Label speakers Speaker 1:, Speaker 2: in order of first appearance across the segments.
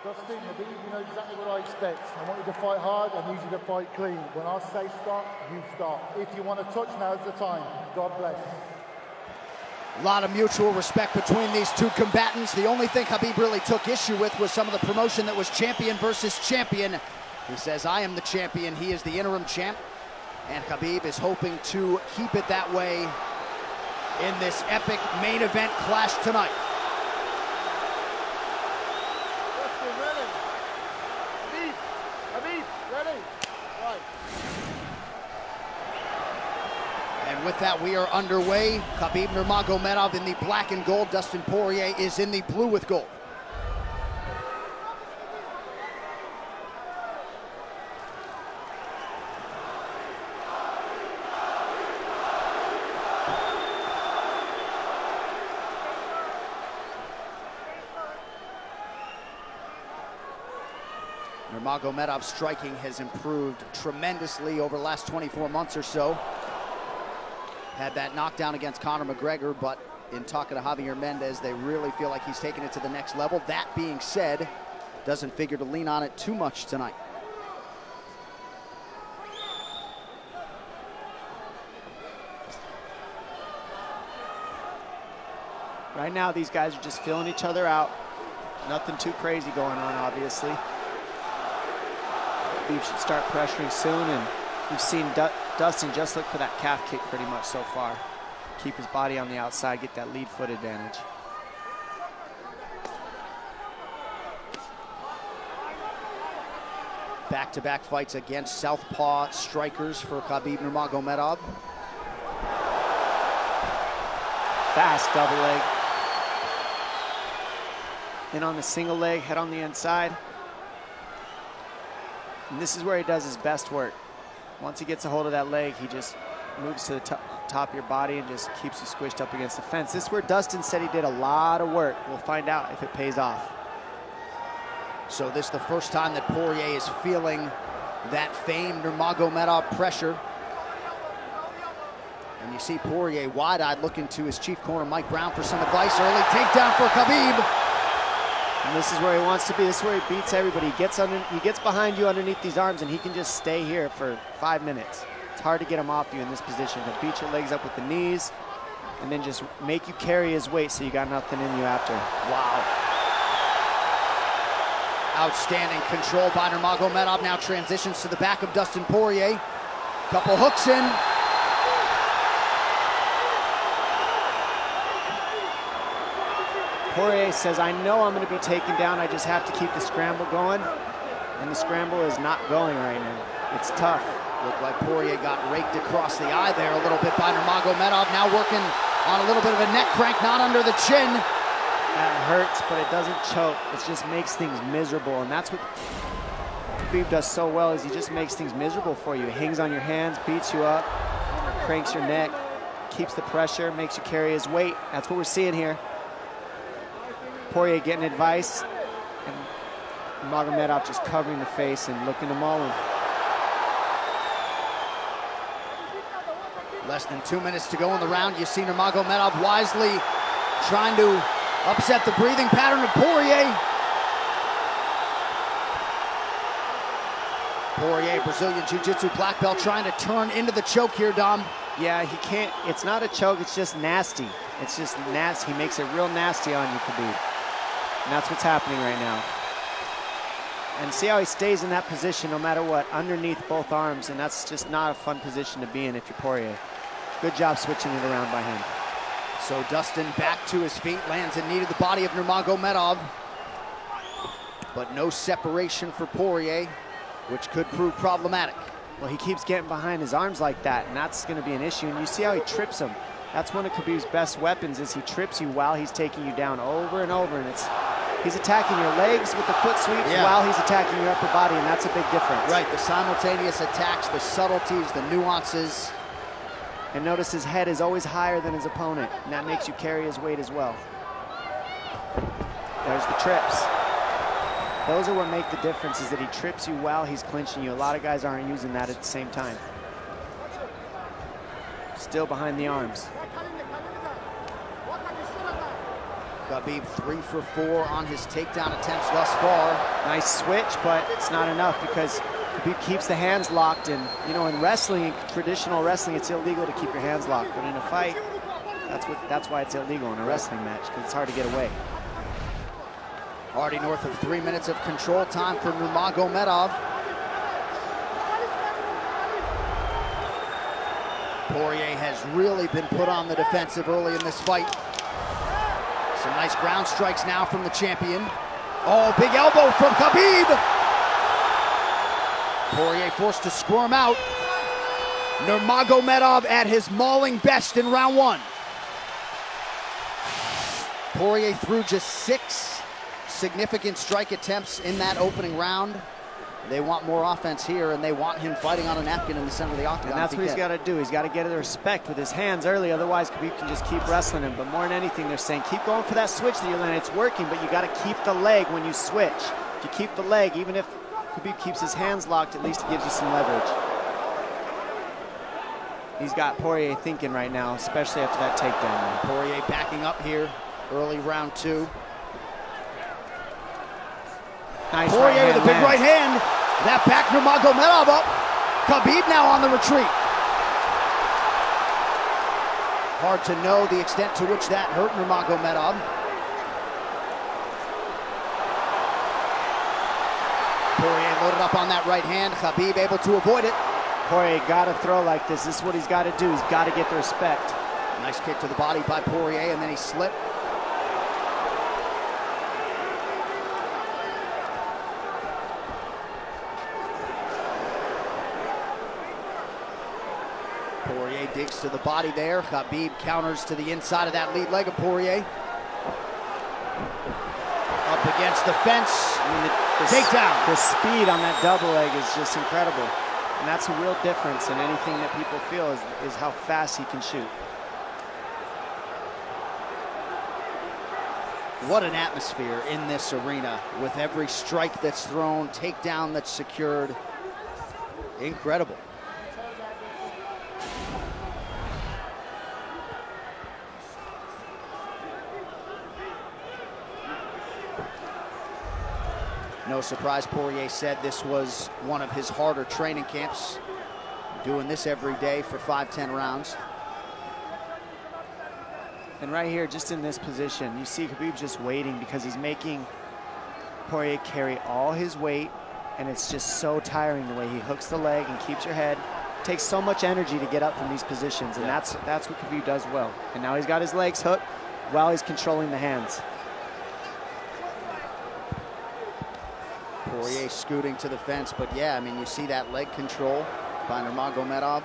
Speaker 1: Dustin, Khabib, you know exactly what I expect. I want you to fight hard, I need you to fight clean. When I say stop, you stop. If you want to touch, now's the time. God bless.
Speaker 2: A lot of mutual respect between these two combatants. The only thing Khabib really took issue with was some of the promotion that was champion versus champion. He says, I am the champion, he is the interim champ. And Khabib is hoping to keep it that way in this epic main event clash tonight. And with that, we are underway. Khabib Nurmagomedov in the black and gold. Dustin Poirier is in the blue with gold. Nurmagomedov's striking has improved tremendously over the last 24 months or so. Had that knockdown against Conor McGregor, but in talking to Javier Mendez, they really feel like he's taken it to the next level. That being said, doesn't figure to lean on it too much tonight.
Speaker 3: Right now, these guys are just filling each other out. Nothing too crazy going on, obviously. Khabib should start pressuring soon, and we've seen Dustin just look for that calf kick pretty much so far. Keep his body on the outside, get that lead foot advantage.
Speaker 2: Back-to-back fights against southpaw strikers for Khabib Nurmagomedov.
Speaker 3: Fast double leg. In on the single leg, head on the inside. And this is where he does his best work. Once he gets a hold of that leg, he just moves to the top of your body and just keeps you squished up against the fence. This is where Dustin said he did a lot of work. We'll find out if it pays off.
Speaker 2: So this is the first time that Poirier is feeling that famed Nurmagomedov pressure. And you see Poirier wide-eyed looking to his chief corner, Mike Brown, for some advice. Early takedown for Khabib.
Speaker 3: And this is where he wants to be. This is where he beats everybody. He gets behind you underneath these arms, and he can just stay here for 5 minutes. It's hard to get him off you in this position. He'll beat your legs up with the knees, and then just make you carry his weight so you got nothing in you after.
Speaker 2: Wow. Outstanding control by Nurmagomedov. Now transitions to the back of Dustin Poirier. Couple hooks in.
Speaker 3: Poirier says, I know I'm going to be taken down. I just have to keep the scramble going. And the scramble is not going right now. It's tough.
Speaker 2: Looked like Poirier got raked across the eye there a little bit by Nurmagomedov. Now working on a little bit of a neck crank, not under the chin.
Speaker 3: That hurts, but it doesn't choke. It just makes things miserable. And that's what Khabib does so well, is he just makes things miserable for you. He hangs on your hands, beats you up, cranks your neck, keeps the pressure, makes you carry his weight. That's what we're seeing here. Poirier getting advice, and Nurmagomedov just covering the face and looking to maul him.
Speaker 2: Less than 2 minutes to go in the round. You see Nurmagomedov wisely trying to upset the breathing pattern of Poirier. Poirier, Brazilian Jiu-Jitsu black belt, trying to turn into the choke here, Dom.
Speaker 3: Yeah, he can't. It's not a choke, it's just nasty. It's just nasty. He makes it real nasty on you, Khabib. And that's what's happening right now. And see how he stays in that position no matter what, underneath both arms, and that's just not a fun position to be in if you're Poirier. Good job switching it around by him.
Speaker 2: So Dustin back to his feet, lands in knee to the body of Nurmagomedov. But no separation for Poirier, which could prove problematic.
Speaker 3: Well, he keeps getting behind his arms like that, and that's going to be an issue. And you see how he trips him. That's one of Khabib's best weapons, is he trips you while he's taking you down over and over. And he's attacking your legs with the foot sweeps while he's attacking your upper body, and that's a big difference.
Speaker 2: Right, the simultaneous attacks, the subtleties, the nuances.
Speaker 3: And notice his head is always higher than his opponent, and that makes you carry his weight as well. There's the trips. Those are what make the difference, is that he trips you while he's clinching you. A lot of guys aren't using that at the same time. Still behind the arms.
Speaker 2: Khabib 3 for 4 on his takedown attempts thus far.
Speaker 3: Nice switch, but it's not enough because Khabib keeps the hands locked. And you know, in wrestling, traditional wrestling, it's illegal to keep your hands locked. But in a fight, that's why it's illegal in a wrestling match, because it's hard to get away.
Speaker 2: Already north of 3 minutes of control time for Nurmagomedov. Poirier has really been put on the defensive early in this fight. Some nice ground strikes now from the champion. Oh, big elbow from Khabib. Poirier forced to squirm out. Nurmagomedov at his mauling best in round 1. Poirier threw just 6 significant strike attempts in that opening round. They want more offense here, and they want him fighting on a napkin in the center of the octagon.
Speaker 3: And that's what he's got to do. He's got to get the respect with his hands early. Otherwise, Khabib can just keep wrestling him. But more than anything, they're saying keep going for that switch that you're landing. It's working, but you got to keep the leg when you switch. If you keep the leg, even if Khabib keeps his hands locked, at least it gives you some leverage. He's got Poirier thinking right now, especially after that takedown.
Speaker 2: Poirier backing up here, early round 2.
Speaker 3: Nice
Speaker 2: Poirier with a big right hand. That backed Nurmagomedov up. Khabib now on the retreat. Hard to know the extent to which that hurt Nurmagomedov. Poirier loaded up on that right hand. Khabib able to avoid it.
Speaker 3: Poirier got to throw like this. This is what he's got to do. He's got to get the respect.
Speaker 2: Nice kick to the body by Poirier, and then he slipped. Poirier digs to the body there. Khabib counters to the inside of that lead leg of Poirier. Up against the fence.
Speaker 3: I mean,
Speaker 2: takedown.
Speaker 3: The speed on that double leg is just incredible. And that's a real difference in anything that people feel is how fast he can shoot.
Speaker 2: What an atmosphere in this arena with every strike that's thrown, takedown that's secured. Incredible. No surprise, Poirier said this was one of his harder training camps, doing this every day for 5-10 rounds.
Speaker 3: And right here, just in this position, you see Khabib just waiting because he's making Poirier carry all his weight, and it's just so tiring the way he hooks the leg and keeps your head. It takes so much energy to get up from these positions, and that's what Khabib does well. And now he's got his legs hooked while he's controlling the hands.
Speaker 2: Poirier scooting to the fence, but yeah, I mean, you see that leg control by Nurmagomedov.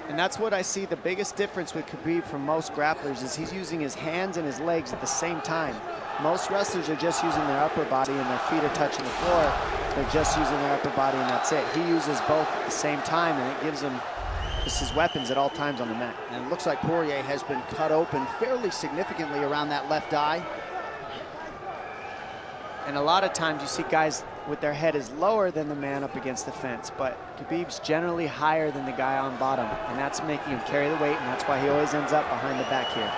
Speaker 3: And that's what I see the biggest difference with Khabib from most grapplers is he's using his hands and his legs at the same time. Most wrestlers are just using their upper body and their feet are touching the floor. They're just using their upper body and that's it. He uses both at the same time, and it gives him just his weapons at all times on the mat.
Speaker 2: And it looks like Poirier has been cut open fairly significantly around that left eye.
Speaker 3: And a lot of times you see guys with their head is lower than the man up against the fence, but Khabib's generally higher than the guy on bottom, and that's making him carry the weight, and that's why he always ends up behind the back here.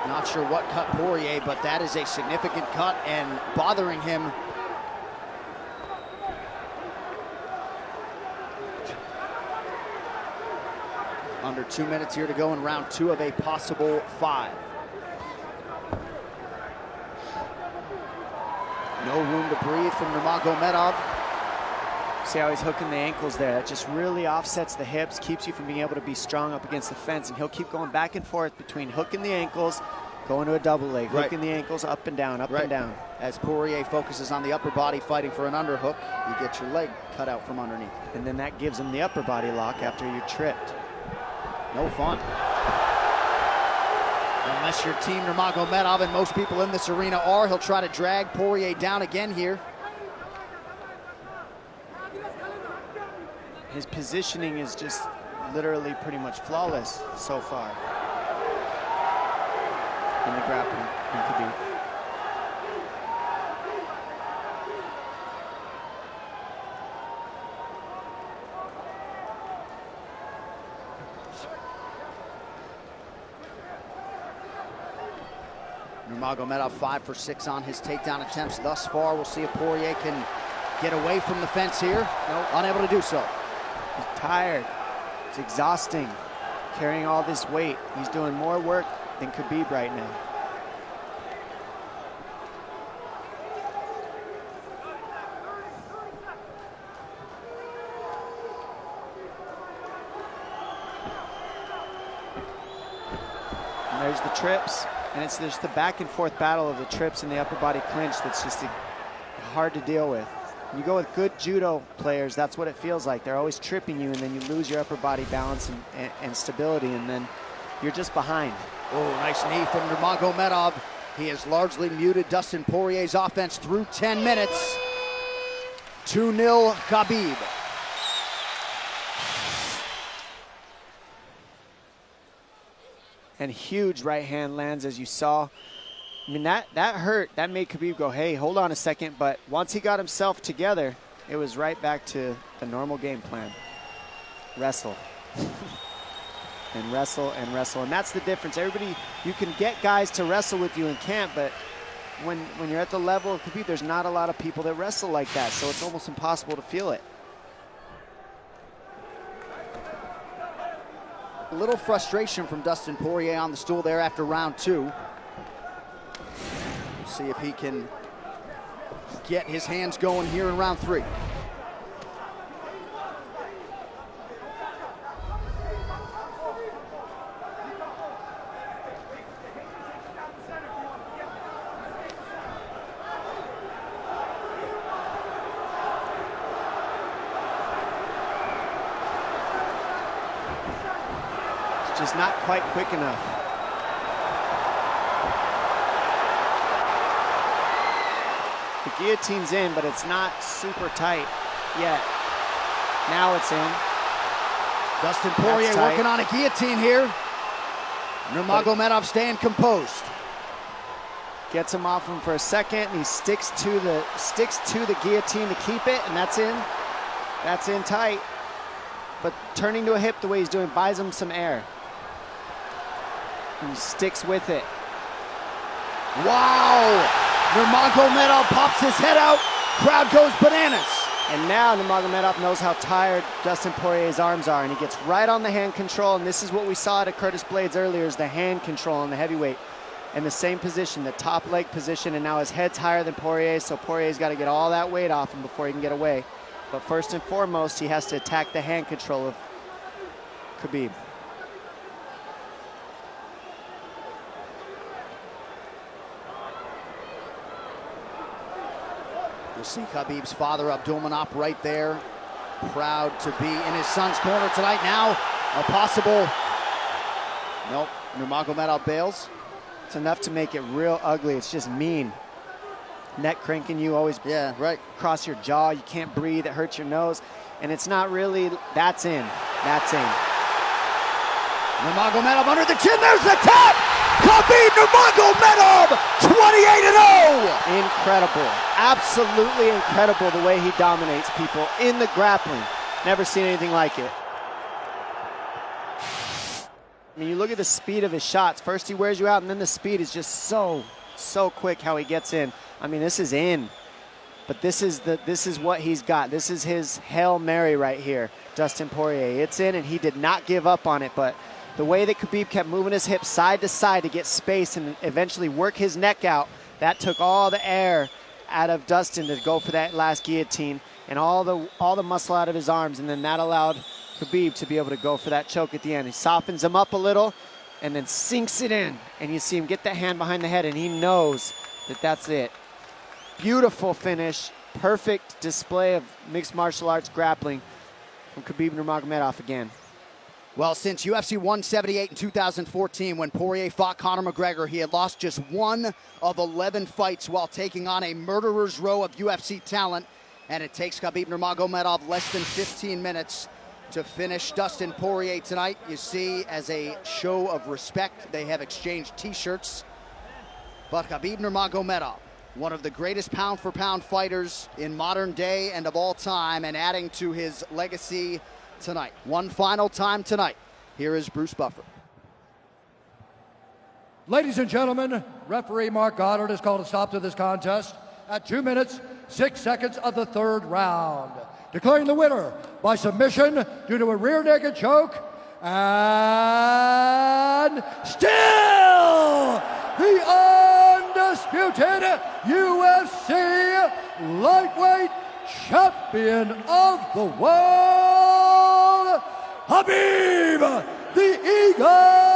Speaker 2: Not sure what cut Poirier, but that is a significant cut and bothering him. Under 2 minutes here to go in round 2 of a possible 5. No room to breathe from Nurmagomedov.
Speaker 3: See how he's hooking the ankles there? That just really offsets the hips, keeps you from being able to be strong up against the fence, and he'll keep going back and forth between hooking the ankles, going to a double leg, hooking the ankles up and down, up and down.
Speaker 2: As Poirier focuses on the upper body fighting for an underhook, you get your leg cut out from underneath.
Speaker 3: And then that gives him the upper body lock after you're tripped.
Speaker 2: No fun. Unless you're Team Nurmagomedov, and most people in this arena are, he'll try to drag Poirier down again here.
Speaker 3: His positioning is just literally pretty much flawless so far in the grappling in Khabib.
Speaker 2: Nurmagomedov 5 for 6 on his takedown attempts thus far. We'll see if Poirier can get away from the fence here. Nope. Unable to do so.
Speaker 3: He's tired. It's exhausting carrying all this weight. He's doing more work than Khabib right now. And there's the trips, and it's just the back and forth battle of the trips and the upper body clinch that's just hard to deal with. When you go with good judo players, that's what it feels like. They're always tripping you, and then you lose your upper body balance and stability, and then you're just behind.
Speaker 2: Oh, nice knee from Nurmagomedov. He has largely muted Dustin Poirier's offense through 10 minutes. 2-0 Khabib.
Speaker 3: And huge right hand lands, as you saw. I mean, that hurt. That made Khabib go, hey, hold on a second. But once he got himself together, it was right back to the normal game plan. Wrestle. And wrestle and wrestle. And that's the difference. Everybody, you can get guys to wrestle with you in camp, but when you're at the level of Khabib, there's not a lot of people that wrestle like that. So it's almost impossible to feel it.
Speaker 2: A little frustration from Dustin Poirier on the stool there after round 2. See if he can get his hands going here in round 3.
Speaker 3: It's just not quite quick enough. The guillotine's in, but it's not super tight yet. Now it's in.
Speaker 2: Dustin Poirier working on a guillotine here. Nurmagomedov staying composed.
Speaker 3: Gets him off him for a second, and he sticks to the guillotine to keep it, and that's in. That's in tight. But turning to a hip the way he's doing buys him some air. And he sticks with it.
Speaker 2: Wow! Nurmagomedov pops his head out, crowd goes bananas.
Speaker 3: And now Nurmagomedov knows how tired Dustin Poirier's arms are, and he gets right on the hand control, and this is what we saw at Curtis Blades earlier, is the hand control on the heavyweight. In the same position, the top leg position, and now his head's higher than Poirier, so Poirier's got to get all that weight off him before he can get away. But first and foremost, he has to attack the hand control of Khabib.
Speaker 2: You'll see Khabib's father, Abdulmanap, right there. Proud to be in his son's corner tonight. Now, a possible... Nope, Nurmagomedov bails.
Speaker 3: It's enough to make it real ugly. It's just mean. Neck cranking you, always across your jaw. You can't breathe, it hurts your nose. And it's not really, that's in. That's in.
Speaker 2: Nurmagomedov under the chin, there's the tap! Khabib Nurmagomedov, 28-0!
Speaker 3: Incredible, absolutely incredible the way he dominates people in the grappling. Never seen anything like it. I mean, you look at the speed of his shots. First he wears you out, and then the speed is just so quick how he gets in. I mean, this is in, but this is what he's got. This is his Hail Mary right here, Dustin Poirier. It's in, and he did not give up on it, but the way that Khabib kept moving his hips side to side to get space and eventually work his neck out, that took all the air out of Dustin to go for that last guillotine and all the muscle out of his arms, and then that allowed Khabib to be able to go for that choke at the end. He softens him up a little and then sinks it in, and you see him get that hand behind the head, and he knows that that's it. Beautiful finish, perfect display of mixed martial arts grappling from Khabib Nurmagomedov again.
Speaker 2: Well, since UFC 178 in 2014, when Poirier fought Conor McGregor, he had lost just 1 of 11 fights while taking on a murderer's row of UFC talent, and it takes Khabib Nurmagomedov less than 15 minutes to finish Dustin Poirier tonight. You see, as a show of respect, they have exchanged t-shirts. But Khabib Nurmagomedov, one of the greatest pound-for-pound fighters in modern day and of all time, and adding to his legacy tonight. One final time tonight. Here is Bruce Buffer.
Speaker 4: Ladies and gentlemen, referee Mark Goddard has called a stop to this contest at 2 minutes, 6 seconds of the third round, declaring the winner by submission due to a rear naked choke, and still the undisputed UFC lightweight champion of the world, Khabib the Eagle